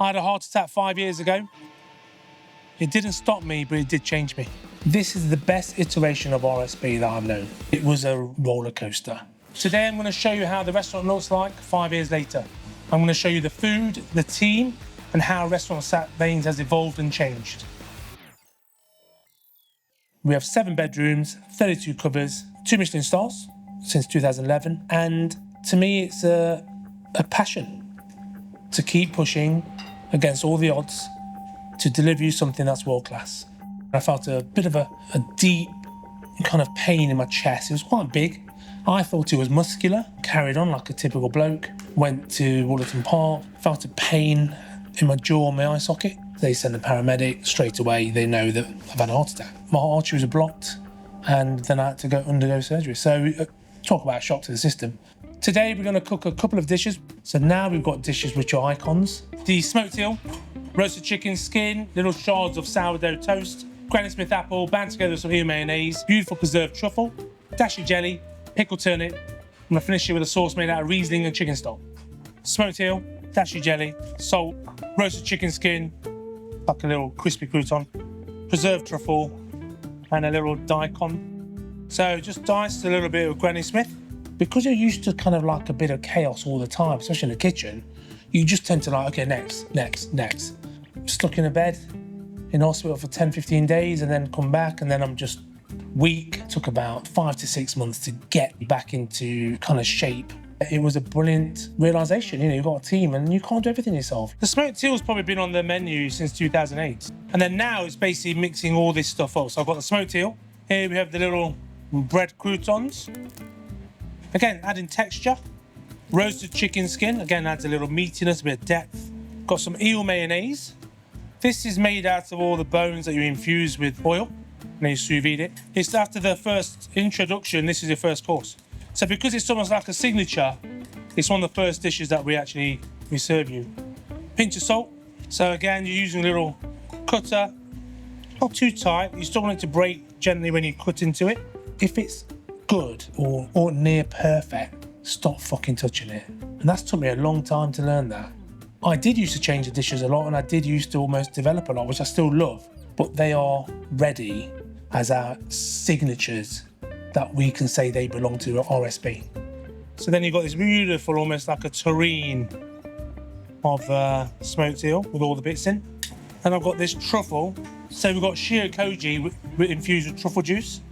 I had a heart attack 5 years ago. It didn't stop me, but it did change me. This is the best iteration of RSB that I've known. It was a roller coaster. Today I'm going to show you how the restaurant looks like 5 years later. I'm going to show you the food, the team, and how Restaurant Sat Bains has evolved and changed. We have 7 bedrooms, 32 covers, 2 Michelin stars since 2011, and to me it's a passion to keep pushing against all the odds to deliver you something that's world class. I felt a bit of a deep kind of pain in my chest. It was quite big. I thought it was muscular, carried on like a typical bloke, went to Woollerton Park, felt a pain in my jaw and my eye socket. They send a paramedic straight away. They know that I've had a heart attack. My arteries are blocked, and then I had to undergo surgery. So talk about a shock to the system. Today we're going to cook a couple of dishes. So now we've got dishes which are icons. The smoked eel, roasted chicken skin, little shards of sourdough toast, Granny Smith apple, bound together with some eel mayonnaise, beautiful preserved truffle, dash of jelly, pickled turnip. I'm going to finish it with a sauce made out of Riesling and chicken stock. Smoked eel, dash of jelly, salt, roasted chicken skin, like a little crispy crouton, preserved truffle, and a little daikon. So just diced a little bit of Granny Smith. Because you're used to kind of like a bit of chaos all the time, especially in the kitchen, you just tend to like, okay, next. Stuck in a bed in hospital for 10, 15 days and then come back, and then I'm just weak. It took about 5 to 6 months to get back into kind of shape. It was a brilliant realisation, you've got a team and you can't do everything yourself. The smoked eel's probably been on the menu since 2008. And then now it's basically mixing all this stuff up. So I've got the smoked eel. Here we have the little bread croutons. Again, adding texture. Roasted chicken skin, again, adds a little meatiness, a bit of depth. Got some eel mayonnaise. This is made out of all the bones that you infuse with oil, and then you sous vide it. It's after the first introduction, this is your first course. So because it's almost like a signature, it's one of the first dishes that we serve you. Pinch of salt. So again, you're using a little cutter, not too tight. You still want it to break gently when you cut into it. If it's good or near perfect, stop fucking touching it. And that's took me a long time to learn that. I did used to change the dishes a lot, and I did used to almost develop a lot, which I still love, but they are ready as our signatures that we can say they belong to RSB. So then you've got this beautiful, almost like a terrine of smoked eel with all the bits in. And I've got this truffle. So we've got shio koji infused with truffle juice.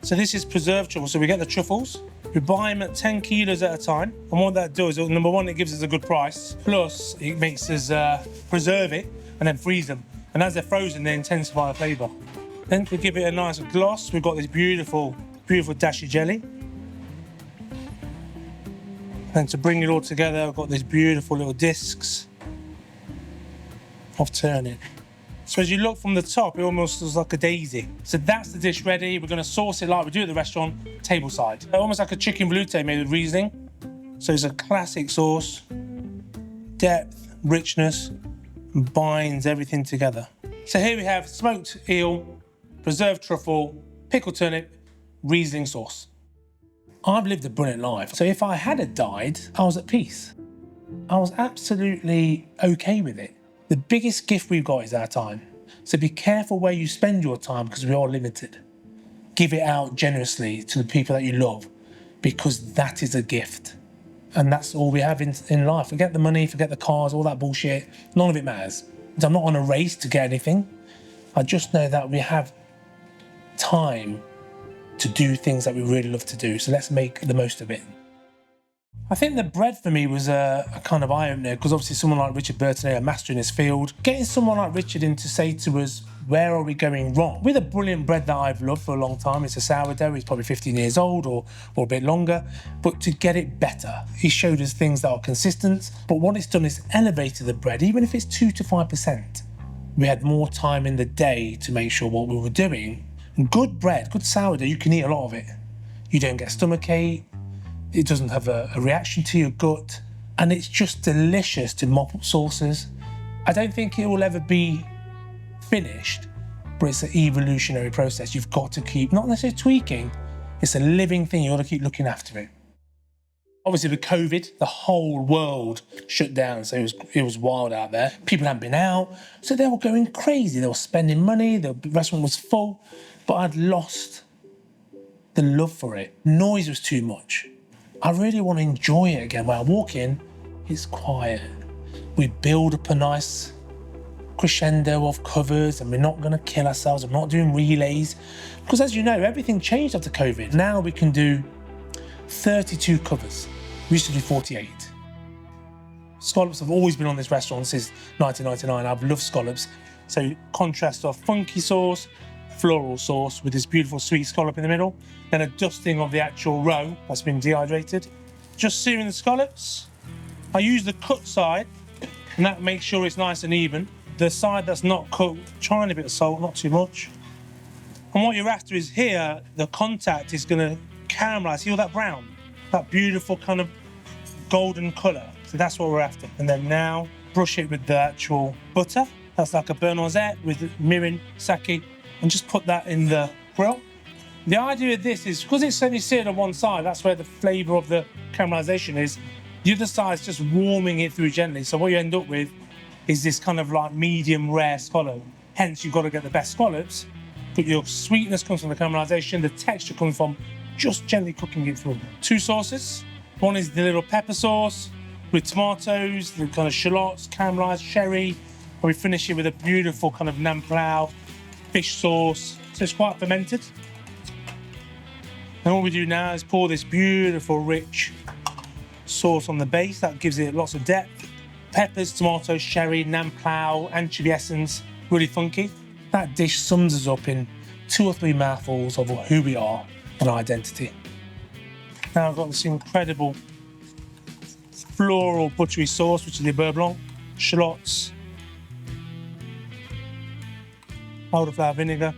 So this is preserved truffle. So we get the truffles. We buy them at 10 kilos at a time. And what that does, number one, it gives us a good price. Plus, it makes us preserve it and then freeze them. And as they're frozen, they intensify the flavour. Then to give it a nice gloss, we've got this beautiful dash of jelly. And to bring it all together, I've got these beautiful little discs of turnip. So as you look from the top, it almost looks like a daisy. So that's the dish ready. We're going to sauce it like we do at the restaurant, tableside. Almost like a chicken velouté made with Riesling. So it's a classic sauce. Depth, richness, and binds everything together. So here we have smoked eel, preserved truffle, pickled turnip, Riesling sauce. I've lived a brilliant life. So if I had died, I was at peace. I was absolutely okay with it. The biggest gift we've got is our time. So be careful where you spend your time because we are limited. Give it out generously to the people that you love because that is a gift. And that's all we have in life. Forget the money, forget the cars, all that bullshit. None of it matters. I'm not on a race to get anything. I just know that we have time to do things that we really love to do. So let's make the most of it. I think the bread for me was a kind of eye-opener because obviously someone like Richard Burton, a master in his field, getting someone like Richard in to say to us, where are we going wrong? With a brilliant bread that I've loved for a long time, it's a sourdough, it's probably 15 years old or a bit longer, but to get it better, he showed us things that are consistent, but what it's done is elevated the bread, even if it's 2 to 5%. We had more time in the day to make sure what we were doing. And good bread, good sourdough, you can eat a lot of it. You don't get stomachache, it doesn't have a reaction to your gut, and it's just delicious to mop up sauces. I don't think it will ever be finished, but it's an evolutionary process. You've got to keep, not necessarily tweaking, it's a living thing, you've got to keep looking after it. Obviously with COVID, the whole world shut down, so it was wild out there. People hadn't been out, so they were going crazy. They were spending money, the restaurant was full, but I'd lost the love for it. Noise was too much. I really want to enjoy it again. When I walk in, it's quiet. We build up a nice crescendo of covers, and we're not going to kill ourselves. I'm not doing relays, because as you know, everything changed after COVID. Now we can do 32 covers. We used to do 48. Scallops have always been on this restaurant since 1999. I've loved scallops. So contrast of funky sauce, floral sauce with this beautiful sweet scallop in the middle, then a dusting of the actual roe that's been dehydrated. Just searing the scallops. I use the cut side, and that makes sure it's nice and even. The side that's not cooked, trying a bit of salt, not too much. And what you're after is here, the contact is gonna caramelize. See all that brown? That beautiful kind of golden colour. So that's what we're after. And then now brush it with the actual butter. That's like a beurre noisette with mirin, sake, and just put that in the grill. The idea of this is, because it's only seared on one side, that's where the flavour of the caramelisation is. The other side's just warming it through gently. So what you end up with is this kind of like medium rare scallop. Hence, you've got to get the best scallops, but your sweetness comes from the caramelisation, the texture comes from just gently cooking it through. Two sauces. One is the little pepper sauce with tomatoes, the kind of shallots, caramelised sherry, and we finish it with a beautiful kind of nam plau fish sauce. So it's quite fermented. And what we do now is pour this beautiful, rich sauce on the base. That gives it lots of depth. Peppers, tomatoes, sherry, nam plau, anchovy essence, really funky. That dish sums us up in 2 or 3 mouthfuls of who we are and our identity. Now I've got this incredible floral buttery sauce, which is the beurre blanc, shallots, elderflower vinegar,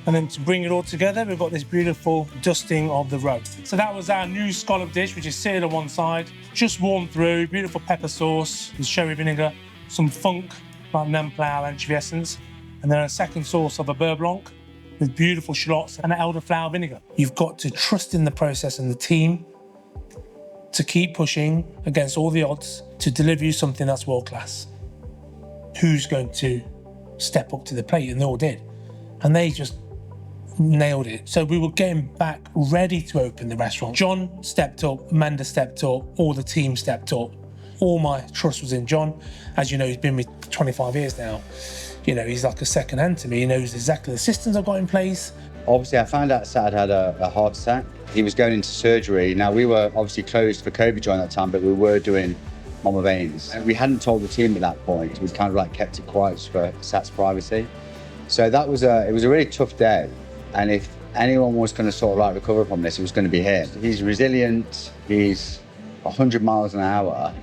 and then to bring it all together, we've got this beautiful dusting of the roe. So that was our new scallop dish, which is seared on one side, just warmed through, beautiful pepper sauce with sherry vinegar, some funk, like nam plau, anchovy essence, and then a second sauce of a beurre blanc with beautiful shallots and elderflower vinegar. You've got to trust in the process and the team to keep pushing against all the odds to deliver you something that's world class. Who's going to step up to the plate? And they all did. And they just nailed it. So we were getting back ready to open the restaurant. John stepped up, Amanda stepped up, all the team stepped up. All my trust was in John. As you know, he's been with me 25 years now. You know, he's like a second hand to me. He knows exactly the systems I've got in place. Obviously, I found out Sat had a heart attack. He was going into surgery. Now, we were obviously closed for COVID during that time, but we were doing Mama veins. And we hadn't told the team at that point. We kind of like kept it quiet for Sat's privacy. So that was it was a really tough day. And if anyone was going to sort of like recover from this, it was going to be him. He's resilient. He's 100 miles an hour.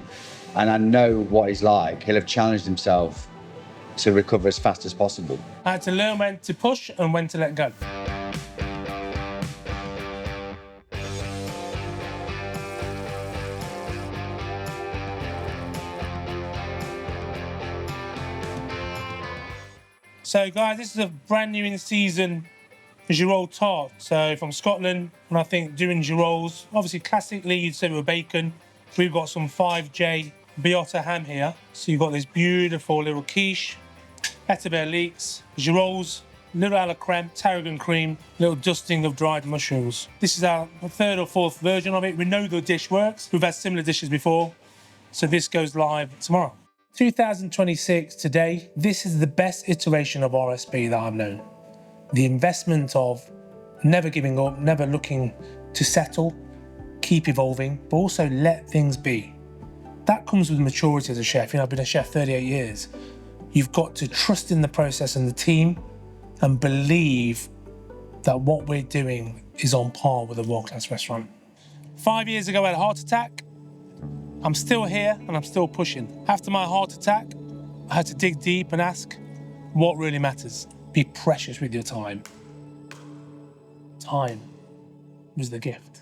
And I know what he's like. He'll have challenged himself to recover as fast as possible. I had to learn when to push and when to let go. So guys, this is a brand new in season Girolle tart. So from Scotland, and I think doing Girolles, obviously classically you'd say with bacon. We've got some 5J Biotta ham here. So you've got this beautiful little quiche, Etterbeer leeks, Girolles, little a la creme, tarragon cream, little dusting of dried mushrooms. This is our 3rd or 4th version of it. We know the dish works. We've had similar dishes before. So this goes live tomorrow. 2026 today, this is the best iteration of RSB that I've known. The investment of never giving up, never looking to settle, keep evolving, but also let things be. That comes with maturity as a chef. You know, I've been a chef 38 years. You've got to trust in the process and the team and believe that what we're doing is on par with a world-class restaurant. 5 years ago, I had a heart attack. I'm still here and I'm still pushing. After my heart attack, I had to dig deep and ask what really matters. Be precious with your time. Time was the gift.